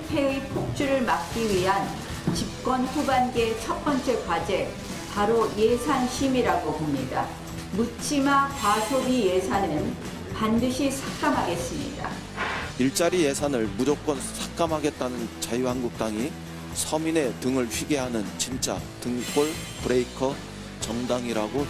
폐의 폭주를 막기 위한 집권 후반기의 첫 번째 과제, 바로 예산심이라고 봅니다. 묻지마 과소비 예산은 반드시 삭감하겠습니다. 일자리 예산을 무조건 삭감하겠다는 자유한국당이 서민의 등을 휘게 하는 진짜 등골 브레이커 정당이라고.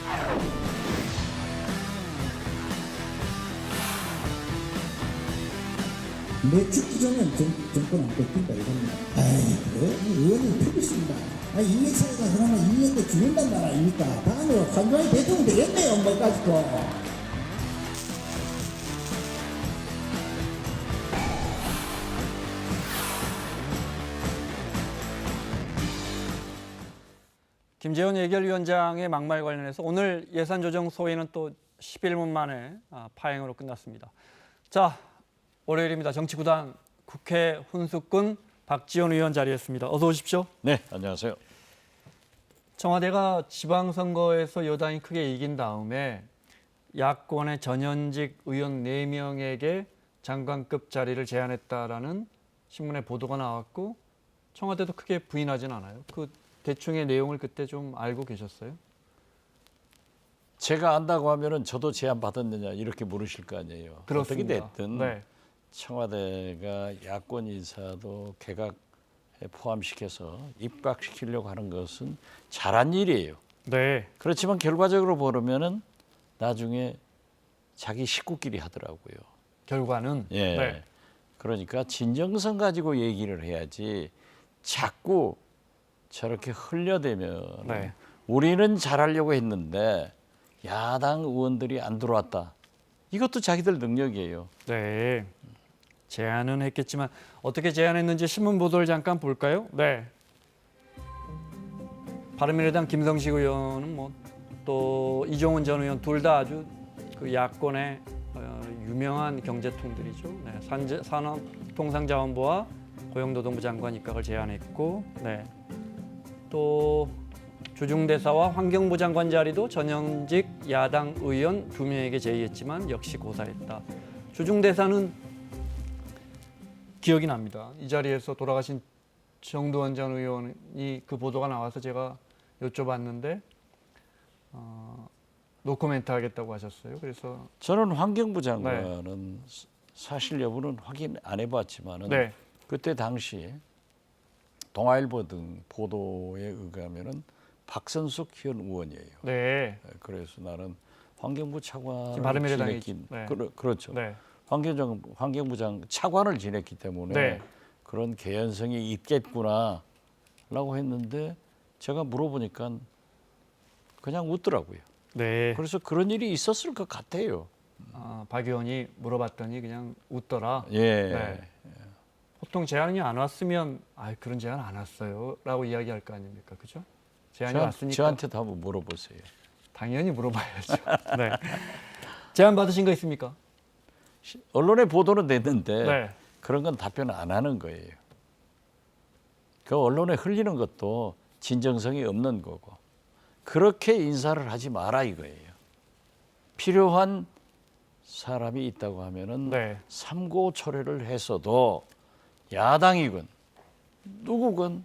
내 죽기 전엔 정권 안 뺏긴다 이겁니다. 그래? 의원님 틀렸습니다. 이 예산에다 그러면 2년 때 죽는단 말 아닙니까? 다음에 한동안 대통령 되겠네요, 뭐 가지고. 김재원 예결위원장의 막말 관련해서 오늘 예산조정소위는 또 11분 만에 파행으로 끝났습니다. 자, 월요일입니다. 정치구단 국회 훈수꾼 박지원 의원 자리했습니다. 어서 오십시오. 네, 안녕하세요. 청와대가 지방선거에서 여당이 크게 이긴 다음에 야권의 전현직 의원 4명에게 장관급 자리를 제안했다라는 신문에 보도가 나왔고 청와대도 크게 부인하진 않아요. 그 대충의 내용을 그때 좀 알고 계셨어요? 제가 안다고 하면은 저도 제안 받았느냐 이렇게 물으실 거 아니에요. 그렇습니다. 어떻게 됐든 네. 청와대가 야권 인사도 개각에 포함시켜서 입각시키려고 하는 것은 잘한 일이에요. 네. 그렇지만 결과적으로 보면은 나중에 자기 식구끼리 하더라고요. 결과는 예. 네. 그러니까 진정성 가지고 얘기를 해야지 자꾸 저렇게 흘려대면 네. 우리는 잘하려고 했는데 야당 의원들이 안 들어왔다. 이것도 자기들 능력이에요. 네. 제안은 했겠지만 어떻게 제안했는지 신문 보도를 잠깐 볼까요? 네. 바른미래당 김성식 의원은 또 이종훈 전 의원 둘 다 아주 그 야권의 유명한 경제통들이죠. 네. 산업통상자원부와 고용노동부 장관 입각을 제안했고, 네. 또 주중대사와 환경부 장관 자리도 전현직 야당 의원 2명에게 제의했지만 역시 고사했다. 주중대사는 기억이 납니다. 이 자리에서 돌아가신 정두원 전 의원이 그 보도가 나와서 제가 여쭤봤는데 노코멘트 하겠다고 하셨어요. 그래서 저는 환경부 장관은 사실 여부는 확인 안 해봤지만은 네. 그때 당시 동아일보 등 보도에 의하면은 박선숙 현 의원이에요. 네. 그래서 나는 환경부 차관을 지금 바른미래당이 지냈기 네. 그렇죠. 네. 환경부 장 차관을 지냈기 때문에 네. 그런 개연성이 있겠구나라고 했는데 제가 물어보니까 그냥 웃더라고요. 네. 그래서 그런 일이 있었을 것 같아요. 박 의원이 물어봤더니 그냥 웃더라. 예. 네. 보통 제안이 안 왔으면 그런 제안 안 왔어요라고 이야기할 거 아닙니까, 그죠? 제안이 왔으니까 저한테도 한번 물어보세요. 당연히 물어봐야죠. 네. 제안 받으신 거 있습니까? 언론에 보도는 됐는데 네. 그런 건 답변을 안 하는 거예요. 그 언론에 흘리는 것도 진정성이 없는 거고 그렇게 인사를 하지 마라 이거예요. 필요한 사람이 있다고 하면은 네. 삼고초려를 해서도 야당이건 누구건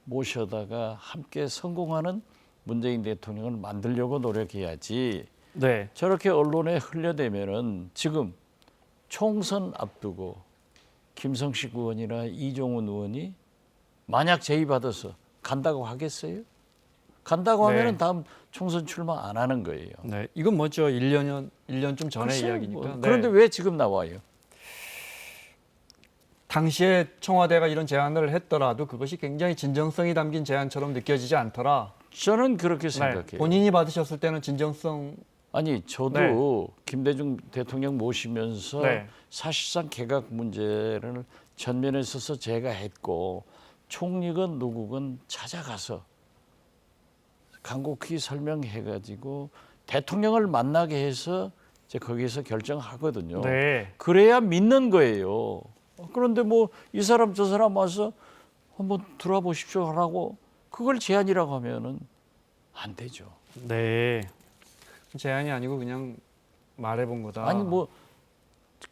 모셔다가 함께 성공하는 문재인 대통령을 만들려고 노력해야지. 네. 저렇게 언론에 흘려대면은 지금 총선 앞두고 김성식 의원이나 이종훈 의원이 만약 제의받아서 간다고 하겠어요? 간다고 네. 하면은 다음 총선 출마 안 하는 거예요. 네. 이건 뭐죠? 1년쯤 전의 글쎄요, 이야기니까. 뭐. 네. 그런데 왜 지금 나와요? 당시에 청와대가 이런 제안을 했더라도 그것이 굉장히 진정성이 담긴 제안처럼 느껴지지 않더라. 저는 그렇게 네. 생각해요. 본인이 받으셨을 때는 진정성 아니 저도 네. 김대중 대통령 모시면서 네. 사실상 개각 문제를 전면에 서서 제가 했고 총리건 누구건 찾아가서 간곡히 설명해가지고 대통령을 만나게 해서 이제 거기에서 결정하거든요. 네. 그래야 믿는 거예요. 그런데 뭐 이 사람 저 사람 와서 한번 들어와 보십시오 하라고 그걸 제안이라고 하면은 안 되죠. 네. 제안이 아니고 그냥 말해본 거다. 아니 뭐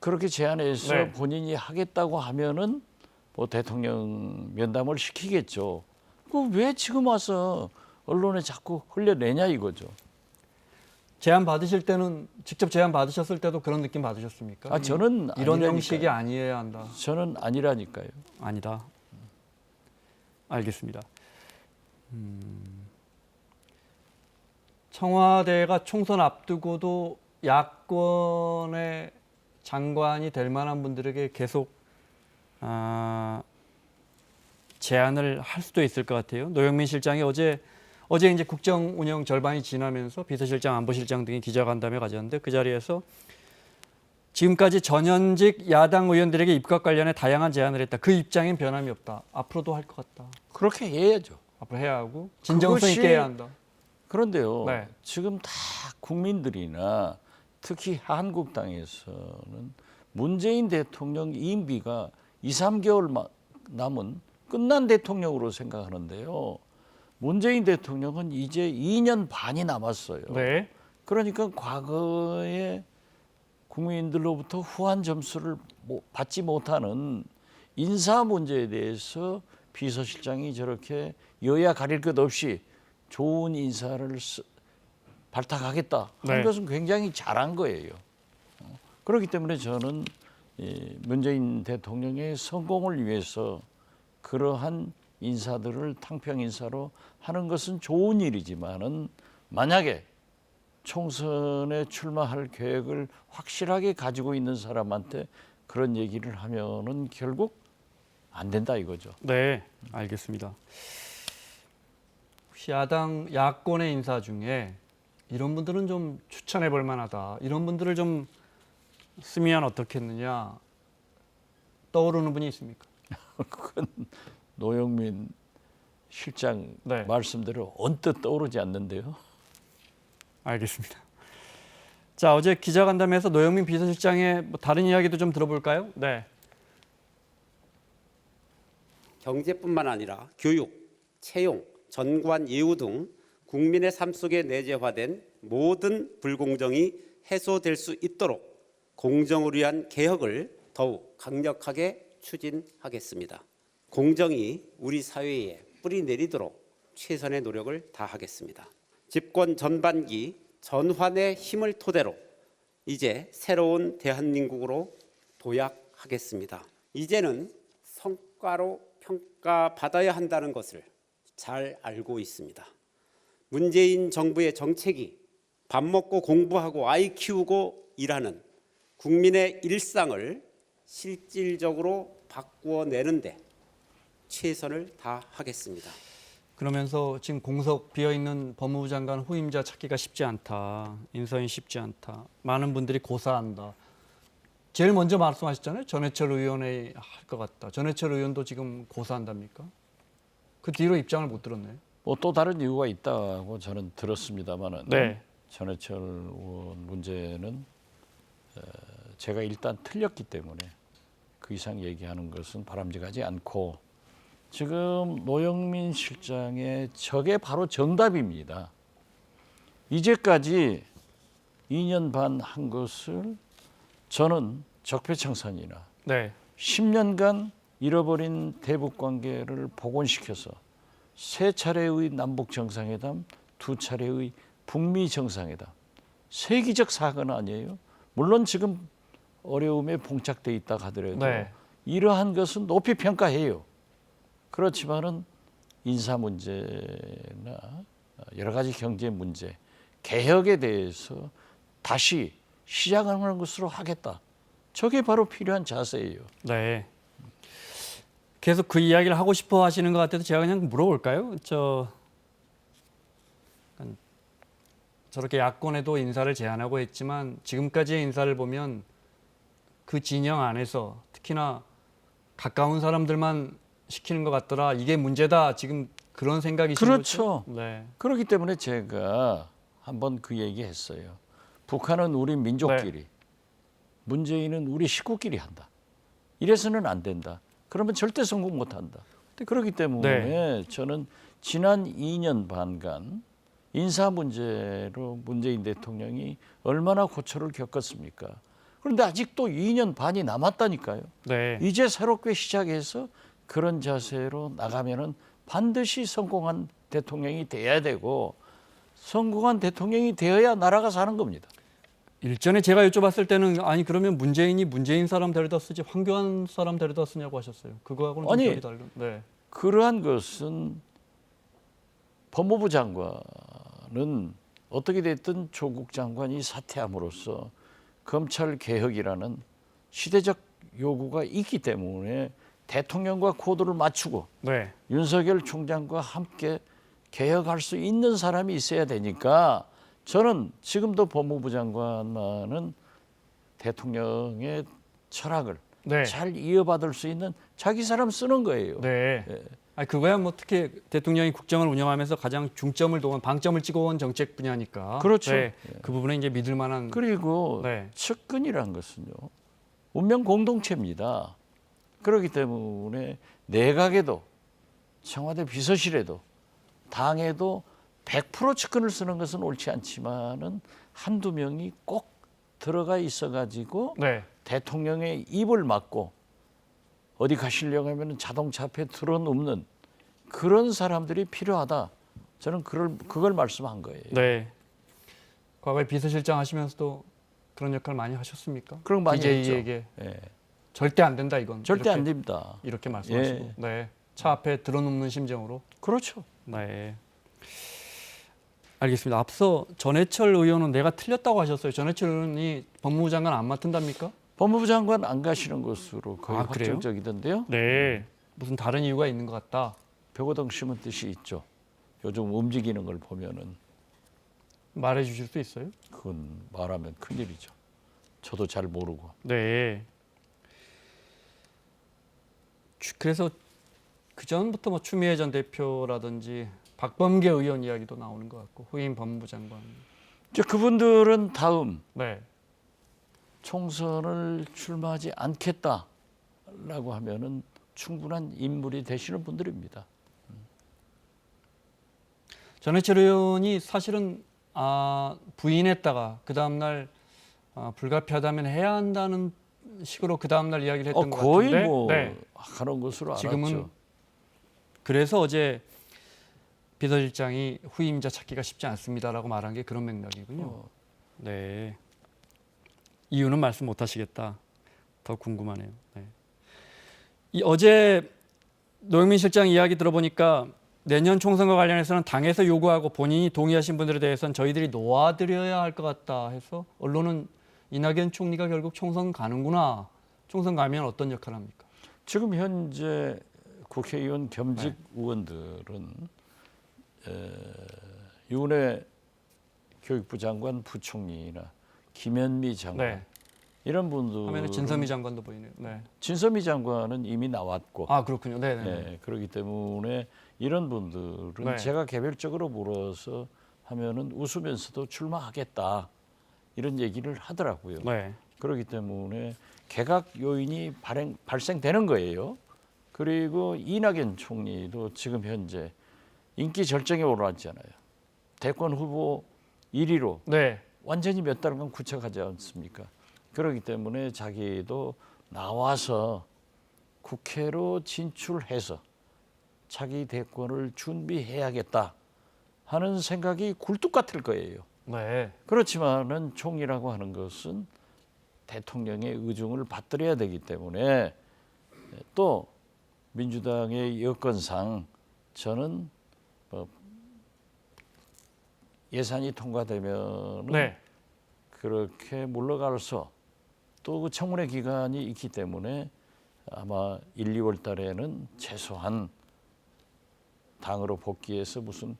그렇게 제안해서 네. 본인이 하겠다고 하면은 뭐 대통령 면담을 시키겠죠. 그 왜 지금 와서 언론에 자꾸 흘려내냐 이거죠. 제안 받으실 때는 직접 제안 받으셨을 때도 그런 느낌 받으셨습니까? 저는 이런 아니라니까요. 형식이 아니어야 한다. 저는 아니라니까요. 아니다. 알겠습니다. 청와대가 총선 앞두고도 야권의 장관이 될 만한 분들에게 계속 제안을 할 수도 있을 것 같아요. 노영민 실장이 어제 이제 국정 운영 절반이 지나면서 비서실장, 안보실장 등이 기자간담회 가졌는데 그 자리에서 지금까지 전현직 야당 의원들에게 입각 관련해 다양한 제안을 했다. 그 입장엔 변함이 없다. 앞으로도 할 것 같다. 그렇게 해야죠. 앞으로 해야 하고 진정성 있게 해야 한다. 그런데요. 네. 지금 다 국민들이나 특히 한국당에서는 문재인 대통령 임기가 2, 3개월 남은 끝난 대통령으로 생각하는데요. 문재인 대통령은 이제 2년 반이 남았어요. 네. 그러니까 과거에 국민들로부터 후한 점수를 받지 못하는 인사 문제에 대해서 비서실장이 저렇게 여야 가릴 것 없이 좋은 인사를 발탁하겠다 하는 네. 것은 굉장히 잘한 거예요. 그렇기 때문에 저는 문재인 대통령의 성공을 위해서 그러한 인사들을 탕평 인사로 하는 것은 좋은 일이지만은 만약에 총선에 출마할 계획을 확실하게 가지고 있는 사람한테 그런 얘기를 하면은 결국 안 된다 이거죠. 네, 알겠습니다. 혹시 야권의 인사 중에 이런 분들은 좀 추천해 볼 만하다. 이런 분들을 좀 쓰면 어떻겠느냐 떠오르는 분이 있습니까? 그건 노영민 실장 네. 말씀대로 언뜻 떠오르지 않는데요. 알겠습니다. 자, 어제 기자간담회에서 노영민 비서실장의 뭐 다른 이야기도 좀 들어볼까요? 네. 경제뿐만 아니라 교육, 채용, 전관 예우 등 국민의 삶 속에 내재화된 모든 불공정이 해소될 수 있도록 공정을 위한 개혁을 더욱 강력하게 추진하겠습니다. 공정이 우리 사회에 뿌리 내리도록 최선의 노력을 다하겠습니다. 집권 전반기 전환의 힘을 토대로 이제 새로운 대한민국으로 도약하겠습니다. 이제는 성과로 평가받아야 한다는 것을 잘 알고 있습니다. 문재인 정부의 정책이 밥 먹고 공부하고 아이 키우고 일하는 국민의 일상을 실질적으로 바꾸어내는데 최선을 다하겠습니다. 그러면서 지금 공석 비어있는 법무부 장관 후임자 찾기가 쉽지 않다. 인선이 쉽지 않다. 많은 분들이 고사한다. 제일 먼저 말씀하셨잖아요. 전해철 의원이 할 것 같다. 전해철 의원도 지금 고사한답니까? 그 뒤로 입장을 못 들었네요. 뭐 또 다른 이유가 있다고 저는 들었습니다만은 네. 전해철 의원 문제는 제가 일단 틀렸기 때문에 그 이상 얘기하는 것은 바람직하지 않고 지금 노영민 실장의 저게 바로 정답입니다. 이제까지 2년 반 한 것을 저는 적폐청산이나 네. 10년간 잃어버린 대북 관계를 복원시켜서 3차례의 남북 정상회담, 2차례의 북미 정상회담, 세계적 사건 아니에요? 물론 지금 어려움에 봉착돼 있다 하더라도 네. 이러한 것은 높이 평가해요. 그렇지만은 인사 문제나 여러 가지 경제 문제, 개혁에 대해서 다시 시작하는 것으로 하겠다. 저게 바로 필요한 자세예요. 네. 계속 그 이야기를 하고 싶어 하시는 것 같아서 제가 그냥 물어볼까요? 저렇게 야권에도 인사를 제안하고 했지만 지금까지의 인사를 보면 그 진영 안에서 특히나 가까운 사람들만 시키는 것 같더라. 이게 문제다. 지금 그런 생각이신 그렇죠. 거죠? 네. 그렇기 때문에 제가 한번 그 얘기했어요. 북한은 우리 민족끼리, 문재인은 우리 식구끼리 한다. 이래서는 안 된다. 그러면 절대 성공 못한다. 그렇기 때문에 저는 지난 2년 반간 인사 문제로 문재인 대통령이 얼마나 고초를 겪었습니까? 그런데 아직도 2년 반이 남았다니까요. 네. 이제 새롭게 시작해서 그런 자세로 나가면은 반드시 성공한 대통령이 돼야 되고 성공한 대통령이 되어야 나라가 사는 겁니다. 일전에 제가 여쭤봤을 때는 아니 그러면 문재인이 문재인 사람 데려다 쓰지 황교안 사람 데려다 쓰냐고 하셨어요. 그거하고는 좀 아니, 결이 다른. 네. 그러한 것은 법무부 장관은 어떻게 됐든 조국 장관이 사퇴함으로써 검찰 개혁이라는 시대적 요구가 있기 때문에 대통령과 코드를 맞추고 네. 윤석열 총장과 함께 개혁할 수 있는 사람이 있어야 되니까 저는 지금도 법무부 장관만은 대통령의 철학을 네. 잘 이어받을 수 있는 자기 사람 쓰는 거예요. 네. 아니 그거야 뭐 특히 대통령이 국정을 운영하면서 가장 중점을 둬온 방점을 찍어온 정책 분야니까. 그렇죠. 네. 그 부분에 이제 믿을 만한. 그리고 네. 측근이란 것은요. 운명 공동체입니다. 그렇기 때문에 내각에도 청와대 비서실에도 당에도 100% 측근을 쓰는 것은 옳지 않지만은 한두 명이 꼭 들어가 있어가지고 네. 대통령의 입을 막고 어디 가시려고 하면 자동차 앞에 들어눕는 그런 사람들이 필요하다. 저는 그걸 말씀한 거예요. 네. 과거에 비서실장 하시면서도 그런 역할 많이 하셨습니까? 그런 거 많이 DJ에게 예. 절대 안 된다 이건. 절대 이렇게, 안 됩니다. 이렇게 말씀하시고. 네. 차 앞에 들어눕는 심정으로. 그렇죠. 네. 알겠습니다. 앞서 전해철 의원은 내가 틀렸다고 하셨어요. 전해철 의원이 법무부 장관 안 맡은답니까? 법무부 장관 안 가시는 것으로 거의 아, 그래요? 확정적이던데요. 네. 무슨 다른 이유가 있는 것 같다. 벽오동 심은 뜻이 있죠. 요즘 움직이는 걸 보면은 말해 주실 수 있어요? 그건 말하면 큰일이죠. 저도 잘 모르고. 네. 그래서 그 전부터 뭐 추미애 전 대표라든지 박범계 의원 이야기도 나오는 것 같고 후임 법무부 장관. 이제 그분들은 다음 네. 총선을 출마하지 않겠다라고 하면은 충분한 인물이 되시는 분들입니다. 전해철 의원이 사실은 부인했다가 그 다음 날 불가피하다면 해야 한다는 식으로 그 다음 날 이야기를 했던 것 거의 같은데. 뭐 네. 하는 것으로 지금은 알았죠. 그래서 어제 비서실장이 후임자 찾기가 쉽지 않습니다라고 말한 게 그런 맥락이군요. 네. 이유는 말씀 못 하시겠다. 더 궁금하네요. 네. 어제 노영민 실장 이야기 들어보니까 내년 총선과 관련해서는 당에서 요구하고 본인이 동의하신 분들에 대해서는 저희들이 놓아드려야 할 것 같다 해서 언론은 이낙연 총리가 결국 총선 가는구나. 총선 가면 어떤 역할을 합니까? 지금 현재 국회의원 겸직 의원들은 유은혜 교육부 장관, 부총리나 김현미 장관 네. 이런 분들 화면에 진서미 장관도 보이네요. 네. 진서미 장관은 이미 나왔고 그렇군요. 네. 네, 그렇기 때문에 이런 분들은 네. 제가 개별적으로 물어서 하면은 웃으면서도 출마하겠다 이런 얘기를 하더라고요. 네. 그렇기 때문에 개각 요인이 발생되는 거예요. 그리고 이낙연 총리도 지금 현재 인기 절정에 올라왔잖아요. 대권 후보 1위로 네. 완전히 몇 달간 구척하지 않습니까? 그렇기 때문에 자기도 나와서 국회로 진출해서 자기 대권을 준비해야겠다 하는 생각이 굴뚝 같을 거예요. 네. 그렇지만은 총리라고 하는 것은 대통령의 의중을 받들어야 되기 때문에 또 민주당의 여건상 저는 예산이 통과되면 네. 그렇게 물러가서 또 그 청문회 기간이 있기 때문에 아마 1, 2월 달에는 최소한 당으로 복귀해서 무슨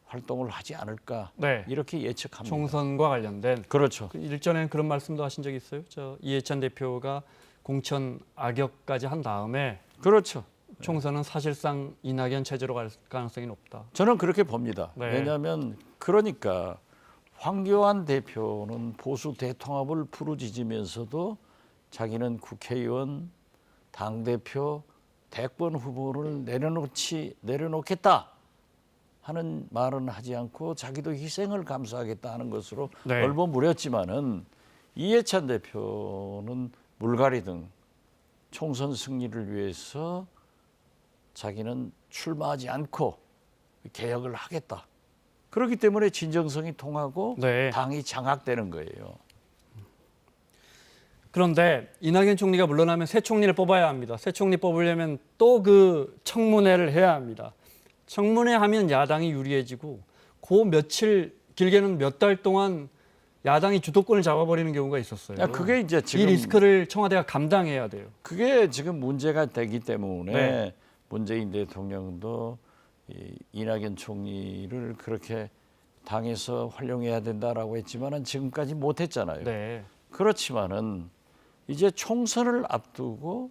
활동을 하지 않을까 네. 이렇게 예측합니다. 총선과 관련된 그렇죠. 그 일전에는 그런 말씀도 하신 적이 있어요. 저 이해찬 대표가 공천 악역까지 한 다음에 그렇죠. 총선은 사실상 이낙연 체제로 갈 가능성이 높다. 저는 그렇게 봅니다. 네. 왜냐하면 그러니까 황교안 대표는 보수 대통합을 부르짖으면서도 자기는 국회의원, 당대표, 대권 후보를 내려놓겠다 하는 말은 하지 않고 자기도 희생을 감수하겠다 하는 것으로 네. 얼버무렸지만은 이해찬 대표는 물갈이 등 총선 승리를 위해서 자기는 출마하지 않고 개혁을 하겠다. 그렇기 때문에 진정성이 통하고 네. 당이 장악되는 거예요. 그런데 이낙연 총리가 물러나면 새 총리를 뽑아야 합니다. 새 총리 뽑으려면 또 그 청문회를 해야 합니다. 청문회 하면 야당이 유리해지고 그 며칠 길게는 몇 달 동안 야당이 주도권을 잡아버리는 경우가 있었어요. 야, 그게 이제 지금 이 리스크를 청와대가 감당해야 돼요. 그게 지금 문제가 되기 때문에 네. 문재인 대통령도 이 이낙연 총리를 그렇게 당에서 활용해야 된다라고 했지만은 지금까지 못했잖아요. 네. 그렇지만은 이제 총선을 앞두고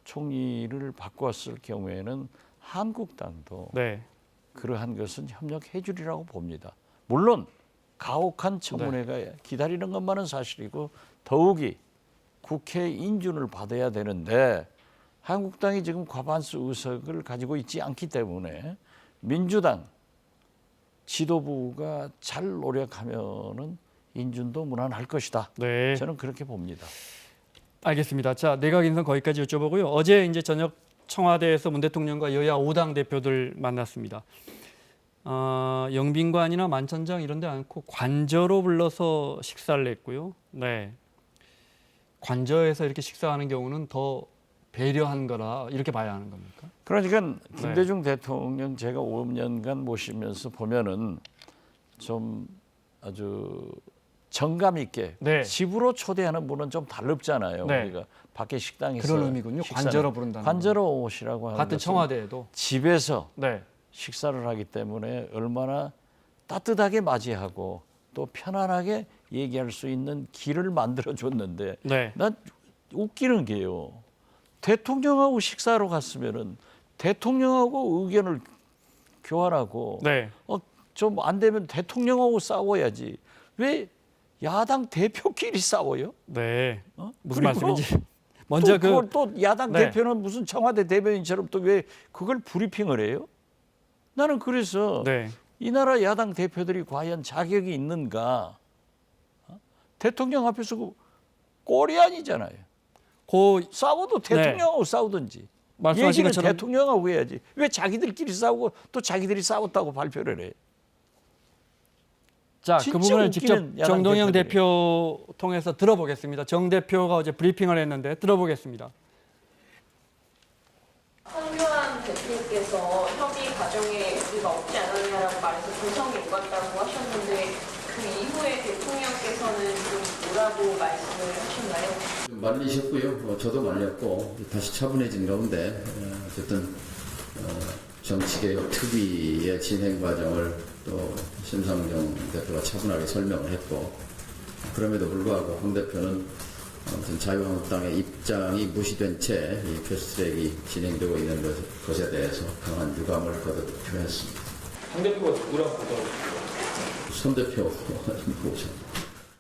총리를 바꿨을 경우에는 한국당도 네. 그러한 것은 협력해 주리라고 봅니다. 물론 가혹한 청문회가 기다리는 것만은 사실이고 더욱이 국회 인준을 받아야 되는데 한국당이 지금 과반수 의석을 가지고 있지 않기 때문에 민주당 지도부가 잘 노력하면은 인준도 무난할 것이다. 네. 저는 그렇게 봅니다. 알겠습니다. 자, 내각 인선 거기까지 여쭤보고요. 어제 이제 저녁 청와대에서 문 대통령과 여야 5당 대표들 만났습니다. 영빈관이나 만천장 이런 데 않고 관저로 불러서 식사를 했고요. 네. 관저에서 이렇게 식사하는 경우는 더 배려한 거라 이렇게 봐야 하는 겁니까? 그러니까 김대중 대통령 제가 5년간 모시면서 보면은 좀 아주 정감 있게 네. 집으로 초대하는 분은 좀 달릅잖아요. 네. 우리가 밖에 식당에서 그런 의미군요. 관저로 부른다는 관저로 오시라고 하는 같은 것은 청와대에도. 집에서 네. 식사를 하기 때문에 얼마나 따뜻하게 맞이하고 또 편안하게 얘기할 수 있는 길을 만들어 줬는데 네. 난 웃기는 게요. 대통령하고 식사하러 갔으면은 대통령하고 의견을 교환하고 네. 좀 안 되면 대통령하고 싸워야지. 왜 야당 대표끼리 싸워요? 네. 무슨 그리고 말씀인지 먼저 그걸 또 야당 네. 대표는 무슨 청와대 대변인처럼 또 왜 그걸 브리핑을 해요? 나는 그래서 네. 이 나라 야당 대표들이 과연 자격이 있는가? 대통령 앞에서 그 꼴이 아니잖아요. 고 싸워도 대통령하고 싸우든지 말씀하신 얘기는 것처럼 대통령하고 해야지. 왜 자기들끼리 싸우고 또 자기들이 싸웠다고 발표를 해? 자, 그 진짜 부분을 직접 웃기는 야당 정동영 대표들이에요. 대표 통해서 들어보겠습니다. 정 대표가 어제 브리핑을 했는데 들어보겠습니다. 황교안 대표께서 협의 과정에 우리가 없지 않았냐라고 말해서 조성이 오갔다고 하셨는데 그 이후에 대통령께서는 좀 뭐라고 말씀을 하셨나요? 말리셨고요. 저도 말렸고 다시 차분해진 가운데 어쨌든 정치개혁 특위의 진행 과정을 또 심상정 대표가 차분하게 설명을 했고 그럼에도 불구하고 황 대표는 아무튼 자유한국당의 입장이 무시된 채 이 패스트트랙이 진행되고 있는 것에 대해서 강한 유감을 거듭 표했습니다. 황 대표가 누구랑 보더라고요? 손 대표 오셨습니다.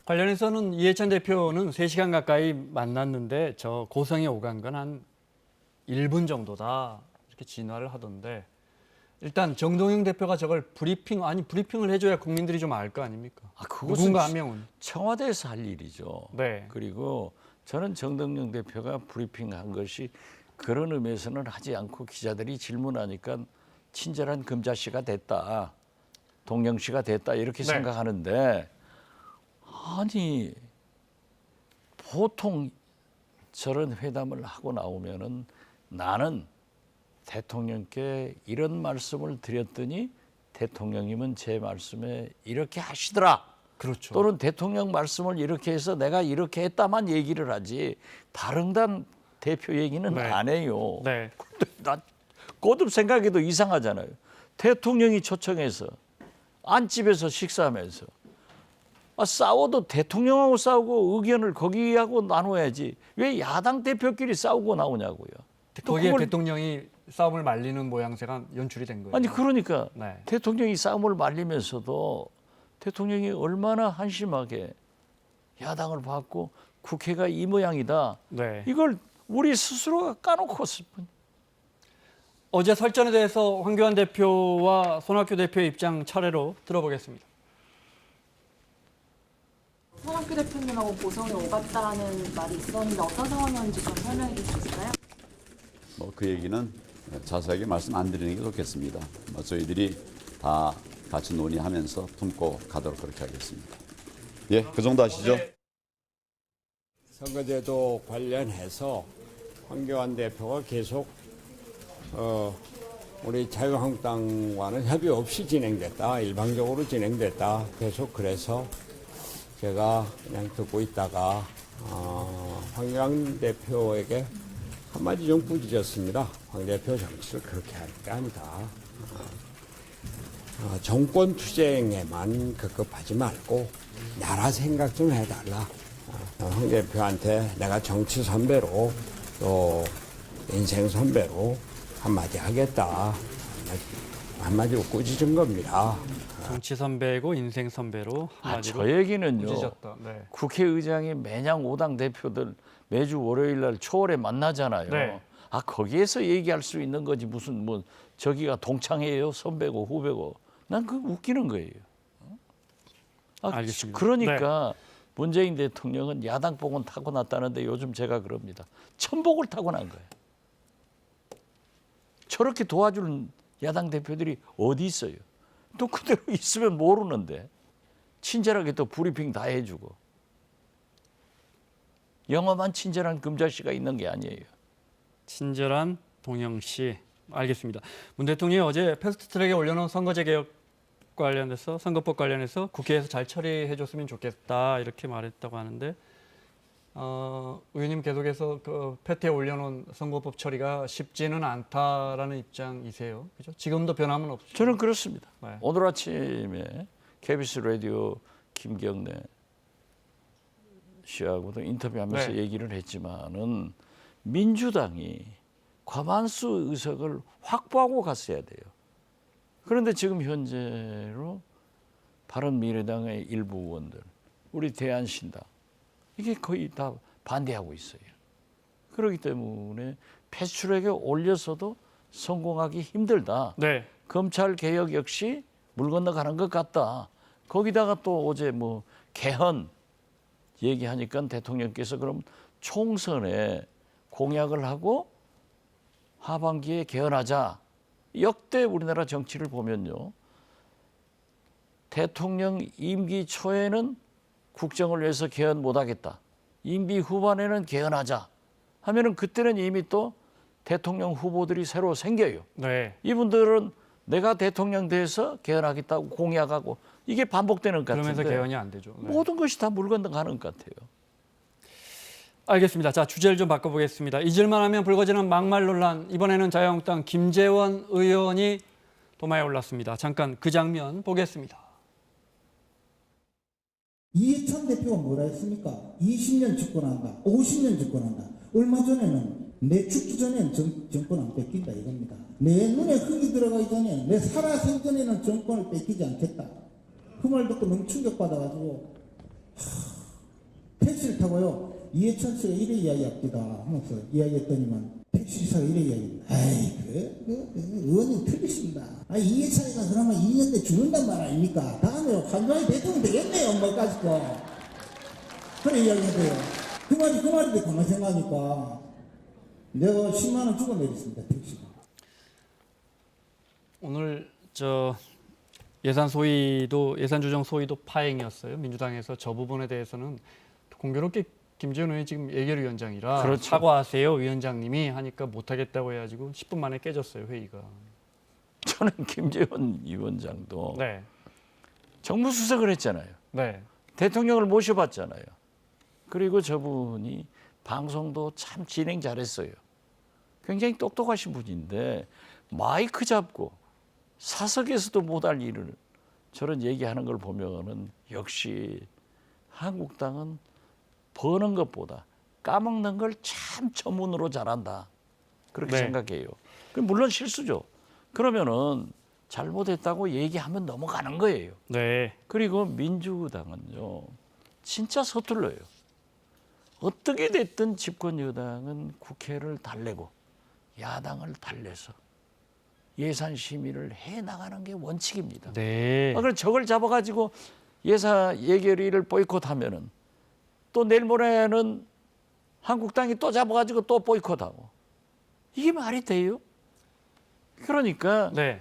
관련해서는 이해찬 대표는 3시간 가까이 만났는데 저 고성에 오간 건 한 1분 정도다 이렇게 진화를 하던데 일단 정동영 대표가 저걸 브리핑을 해줘야 국민들이 좀 알 거 아닙니까? 그것은 누군가 한 명은. 청와대에서 할 일이죠. 네. 그리고 저는 정동영 대표가 브리핑한 것이 그런 의미에서는 하지 않고 기자들이 질문하니까 친절한 금자씨가 됐다. 동영씨가 됐다 이렇게 네. 생각하는데 아니 보통 저런 회담을 하고 나오면은 나는 대통령께 이런 말씀을 드렸더니 대통령님은 제 말씀에 이렇게 하시더라. 그렇죠. 또는 대통령 말씀을 이렇게 해서 내가 이렇게 했다만 얘기를 하지 다른 당 대표 얘기는 네. 안 해요. 네. 나 거듭 생각해도 이상하잖아요. 대통령이 초청해서 안집에서 식사하면서 싸워도 대통령하고 싸우고 의견을 거기하고 나눠야지 왜 야당 대표끼리 싸우고 나오냐고요. 또 거기에 그걸- 대통령이 싸움을 말리는 모양새가 연출이 된 거예요. 아니 그러니까 네. 대통령이 싸움을 말리면서도 대통령이 얼마나 한심하게 야당을 받고 국회가 이 모양이다. 네. 이걸 우리 스스로가 까놓고 있을 뿐. 어제 설전에 대해서 황교안 대표와 손학규 대표의 입장 차례로 들어보겠습니다. 손학규 대표님하고 고성이 오갔다라는 말이 있었는데 어떤 상황이었는지 좀 설명해 주실 수 있어요? 뭐 그 얘기는 자세하게 말씀 안 드리는 게 좋겠습니다. 저희들이 다 같이 논의하면서 품고 가도록 그렇게 하겠습니다. 예, 그 정도 하시죠. 선거제도 관련해서 황교안 대표가 계속 우리 자유한국당과는 협의 없이 진행됐다. 일방적으로 진행됐다. 계속 그래서 제가 그냥 듣고 있다가 황교안 대표에게 한마디 좀 꾸짖었습니다. 황 대표 정치를 그렇게 할 게 아니다. 정권 투쟁에만 급급하지 말고 나라 생각 좀 해달라. 황 대표한테 내가 정치 선배로 또 인생 선배로 한마디 하겠다. 한마디로 꾸짖은 겁니다. 정치 선배고 인생 선배로 한마디로 저 얘기는요. 꾸짖었다. 네. 국회의장이 매년 5당 대표들 매주 월요일 날 초월에 만나잖아요. 네. 거기에서 얘기할 수 있는 거지 무슨 뭐 저기가 동창이에요, 선배고 후배고. 난 그거 웃기는 거예요. 알겠습니다. 그러니까 문재인 대통령은 야당복은 타고났다는데 요즘 제가 그럽니다. 천복을 타고난 거예요. 저렇게 도와주는 야당 대표들이 어디 있어요? 또 그대로 있으면 모르는데 친절하게 또 브리핑 다 해주고 영험한 친절한 금자씨가 있는 게 아니에요. 친절한 동영 씨. 알겠습니다. 문 대통령이 어제 패스트트랙에 올려놓은 선거제 개혁 관련해서 선거법 관련해서 국회에서 잘 처리해줬으면 좋겠다 이렇게 말했다고 하는데 의원님 계속해서 그 패트에 올려놓은 선거법 처리가 쉽지는 않다라는 입장이세요, 그죠? 지금도 변함은 없죠? 저는 그렇습니다. 네. 오늘 아침에 KBS 라디오 김경래 씨하고도 인터뷰하면서 네. 얘기를 했지만은 민주당이 과반수 의석을 확보하고 갔어야 돼요. 그런데 지금 현재로 바른미래당의 일부 의원들, 우리 대한신당 이게 거의 다 반대하고 있어요. 그렇기 때문에 패스트트랙에 올려서도 성공하기 힘들다. 네. 검찰 개혁 역시 물 건너가는 것 같다. 거기다가 또 어제 뭐 개헌 얘기하니까 대통령께서 그럼 총선에 공약을 하고 하반기에 개헌하자. 역대 우리나라 정치를 보면요. 대통령 임기 초에는 국정을 위해서 개헌 못하겠다. 임기 후반에는 개헌하자 하면은 그때는 이미 또 대통령 후보들이 새로 생겨요. 네. 이분들은 내가 대통령 돼서 개헌하겠다고 공약하고 이게 반복되는 것 같은데 그러면서 개헌이 안 되죠. 네. 모든 것이 다 물 건너가는 것 같아요. 알겠습니다. 자, 주제를 좀 바꿔보겠습니다. 잊을만 하면 불거지는 막말 논란. 이번에는 자유한국당 김재원 의원이 도마에 올랐습니다. 잠깐 그 장면 보겠습니다. 이해찬 대표가 뭐라 했습니까? 20년 집권한다, 50년 집권한다. 얼마 전에는 내 죽기 전에는 정권 안 뺏긴다 이겁니다. 내 눈에 흙이 들어가기 전에 내 살아생전에는 정권을 뺏기지 않겠다. 그 말 듣고 너무 충격받아가지고 택시를 타고요. 이해찬 씨가 이래 이야기합니다 하면서 이야기했더니만 택시기사가 이래 이야기합니다. 아이 의원님 틀리십니다. 이해찬이가 그러면 2년 내 죽는단 말 아닙니까? 다음에 한주환이 대통령 되겠네요 뭐 가지고 그래 이야기하세요. 그 말인데 가만히 생각하니까 내가 10만 원 주고 내렸습니다 택시가. 오늘 저 예산 조정 소위도 파행이었어요. 민주당에서 저 부분에 대해서는 공교롭게 김재원 의원이 지금 예결위원장이라 그렇죠. 사과하세요 위원장님이 하니까 못하겠다고 해가지고 10분 만에 깨졌어요 회의가. 저는 김재원 위원장도 네. 정무수석을 했잖아요. 네. 대통령을 모셔봤잖아요. 그리고 저분이 방송도 참 진행 잘했어요. 굉장히 똑똑하신 분인데 마이크 잡고 사석에서도 못할 일을 저런 얘기하는 걸 보면은 역시 한국당은 버는 것보다 까먹는 걸 참 전문으로 잘한다. 그렇게 네. 생각해요. 물론 실수죠. 그러면은 잘못했다고 얘기하면 넘어가는 거예요. 네. 그리고 민주당은요. 진짜 서툴러요. 어떻게 됐든 집권 여당은 국회를 달래고 야당을 달래서 예산 심의를 해나가는 게 원칙입니다. 네. 그럼 저걸 잡아가지고 예산 예결위를 보이콧하면은 또 내일 모레는 한국당이 또 잡아가지고 또 보이콧하고 이게 말이 돼요? 그러니까 네.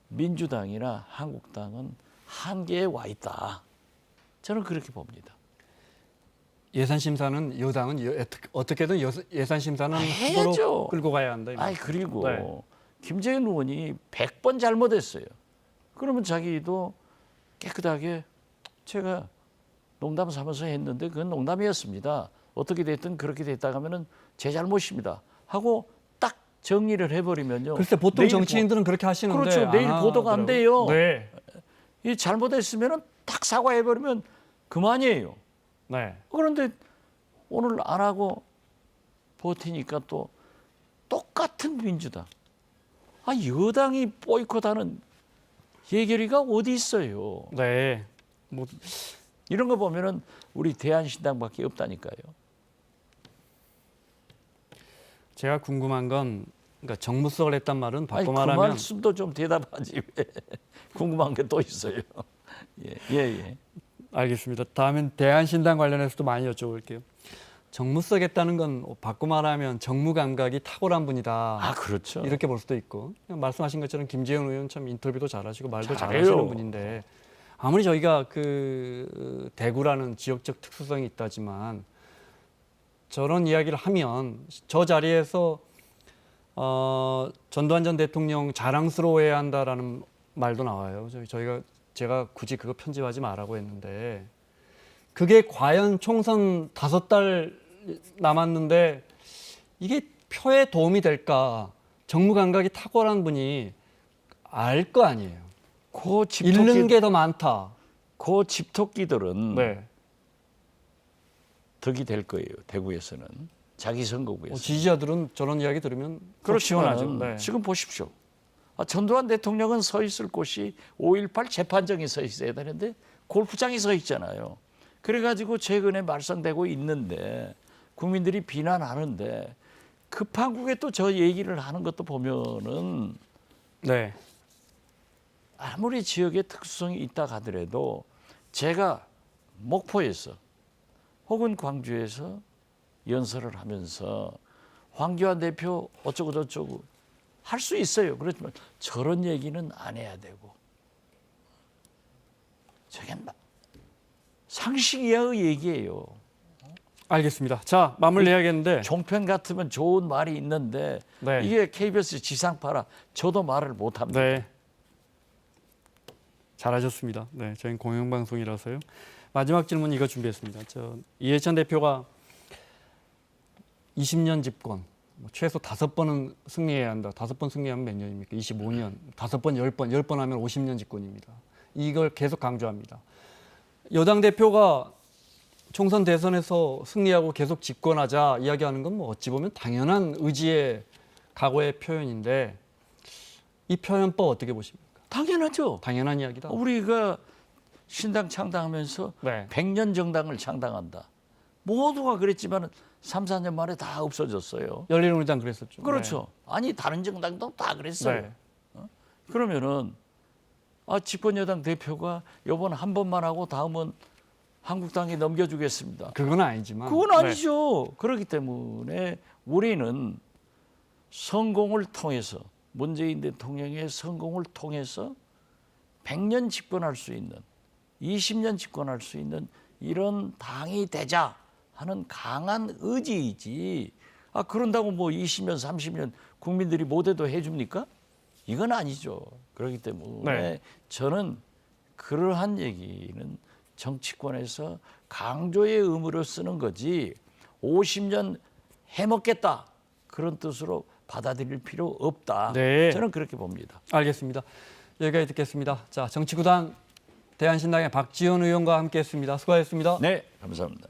민주당이나 한국당은 한계에 와 있다. 저는 그렇게 봅니다. 예산 심사는 여당은 어떻게든 예산 심사는 해야죠. 후보로 끌고 가야 한다. 이 말이죠. 그리고 네. 김재현 의원이 100번 잘못했어요. 그러면 자기도 깨끗하게 제가 농담 삼아서 했는데 그건 농담이었습니다. 어떻게 됐든 그렇게 됐다 하면은 제 잘못입니다. 하고 딱 정리를 해버리면요. 글쎄 보통 정치인들은 그렇게 하시는데 그렇죠. 내일 보도가 안 돼요. 네. 이 잘못했으면은 딱 사과해버리면 그만이에요. 네. 그런데 오늘 안 하고 버티니까 또 똑같은 민주당. 여당이 보이콧하는 예결위가 어디 있어요? 네. 뭐 이런 거 보면은 우리 대한신당밖에 없다니까요. 제가 궁금한 건 그러니까 정무석을 했단 말은 바꿔 그 말하면 말씀도 좀 대답하지 왜 궁금한 게 또 있어요. 예. 알겠습니다. 다음엔 대한신당 관련해서도 많이 여쭤볼게요. 정무석 했다는 건 바꿔 말하면 정무 감각이 탁월한 분이다. 그렇죠. 이렇게 볼 수도 있고 그냥 말씀하신 것처럼 김재현 의원 참 인터뷰도 잘하시고 말도 잘해요. 잘하시는 분인데 아무리 저희가 그 대구라는 지역적 특수성이 있다지만 저런 이야기를 하면 저 자리에서 전두환 전 대통령 자랑스러워해야 한다라는 말도 나와요. 제가 굳이 그거 편집하지 말라고 했는데 그게 과연 총선 5달 남았는데 이게 표에 도움이 될까? 정무 감각이 탁월한 분이 알 거 아니에요. 잃는 게 더 많다. 그 집토끼들은 네. 덕이 될 거예요. 대구에서는 자기 선거구에서. 지지자들은 저런 이야기 들으면 시원하죠. 네. 지금 보십시오. 전두환 대통령은 서 있을 곳이 5.18 재판정에 서 있어야 되는데 골프장에 서 있잖아요. 그래가지고 최근에 말썽되고 있는데 국민들이 비난하는데 급한국에 또 저 얘기를 하는 것도 보면은 네. 아무리 지역의 특수성이 있다 하더라도 제가 목포에서 혹은 광주에서 연설을 하면서 황교안 대표 어쩌고 저쩌고 할 수 있어요. 그렇지만 저런 얘기는 안 해야 되고 저게 상식 이하의 얘기예요. 알겠습니다. 자, 마무리해야겠는데 종편 같으면 좋은 말이 있는데 네. 이게 KBS 지상파라 저도 말을 못합니다. 네. 잘하셨습니다. 네, 저희는 공영방송이라서요. 마지막 질문 이거 준비했습니다. 이해찬 대표가 20년 집권, 최소 5번은 승리해야 한다. 5번 승리하면 몇 년입니까? 25년. 5번, 10번, 10번 하면 50년 집권입니다. 이걸 계속 강조합니다. 여당 대표가 총선 대선에서 승리하고 계속 집권하자 이야기하는 건 뭐 어찌 보면 당연한 의지의 각오의 표현인데 이 표현법 어떻게 보십니까? 당연하죠. 당연한 이야기다. 우리가 신당 창당하면서 네. 100년 정당을 창당한다. 모두가 그랬지만 3, 4년 만에 다 없어졌어요. 열린우리당 그랬었죠. 그렇죠. 아니 다른 정당도 다 그랬어요. 네. 그러면은 집권 여당 대표가 이번 한 번만 하고 다음은 한국당에 넘겨주겠습니다. 그건 아니지만. 그건 아니죠. 그렇기 때문에 우리는 성공을 통해서 문재인 대통령의 성공을 통해서 100년 집권할 수 있는 20년 집권할 수 있는 이런 당이 되자 하는 강한 의지이지 그런다고 뭐 20년 30년 국민들이 못해도 해줍니까? 이건 아니죠. 그렇기 때문에 저는 그러한 얘기는 정치권에서 강조의 의무로 쓰는 거지 50년 해먹겠다 그런 뜻으로 받아들일 필요 없다. 네. 저는 그렇게 봅니다. 알겠습니다. 여기까지 듣겠습니다. 자, 정치구단 대한신당의 박지원 의원과 함께했습니다. 수고하셨습니다. 네, 감사합니다.